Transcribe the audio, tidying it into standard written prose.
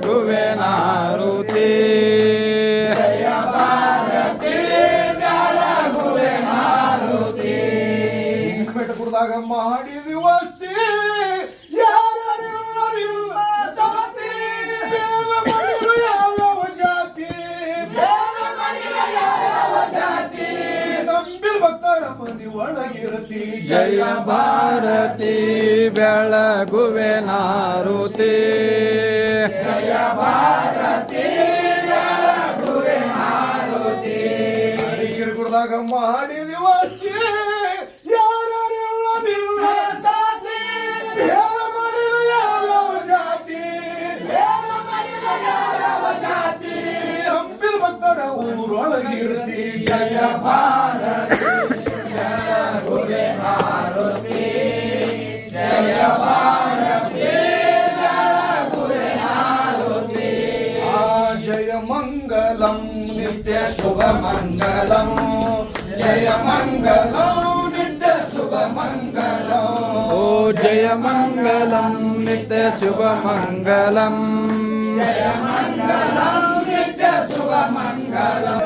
ಗುವೆ ನಾರುತಿ ಜಯ ಭಾರತಿ ಬೆಳಗುವೆ ಮಾರುತಿ ಬೆಟ್ಟಗುಡ್ದಾಗ ಮಾಡಿದಿ ವಸ್ತಿ ಯಾರೆಲ್ಲರಿಲ್ಲ ಸಾತಿ ಬೇಡ ಮಡಿಲು ಯಾವ್ಯಾವ ಜಾತಿ ಬೇಡ ಮಡಿಲು ಯಾವ್ಯಾವ ಜಾತಿ ನಂಬಿ ಭಕ್ತರ ಮನಿ ಒಳಗಿರತಿ ಜಯ ಭಾರತಿ ಬೆಳಗುವೆ ನಾರುತಿ ಜಯ ಭಾರತಿ ಬೆಳಗುವೆ ಮಾರುತಿ ಗಿರಿಗುಡ್ದಾಗ ಮಾಡಿದಿ ವಸ್ತಿ ಯಾರೆಲ್ಲ ನಿಲ್ಲ ಸಾತಿ ಬೇಡ ಮಡಿಲು ಯಾವ್ಯಾವ ಜಾತಿ ಬೇಡ ಮಡಿಲು ಯಾವ್ಯಾವ ಜಾತಿ ನಂಬಿ ಭಕ್ತರ ಊರೊಳಗಿರತಿ ಜಯ ಭಾರತಿ ಬೆಳಗುವೆ ಮಾರುತಿ ಜಯ ಭಾರತಿ ಬೆಳಗುವೆ ಮಾರುತಿ ಜಯ ಮಂಗಲಂ ನಿತ್ಯ ಶುಭ ಮಂಗಲಂ ಜಯ ಮಂಗಲಂ ನಿತ್ಯ ಶುಭ ಮಂಗಲಂ ಓ ಜಯ ಮಂಗಲಂ ನಿತ್ಯ ಶುಭ ಮಂಗಲಂ ಜಯ ಮಂಗಲಂ ನಿತ್ಯ ಶುಭ ಮಂಗಲಂ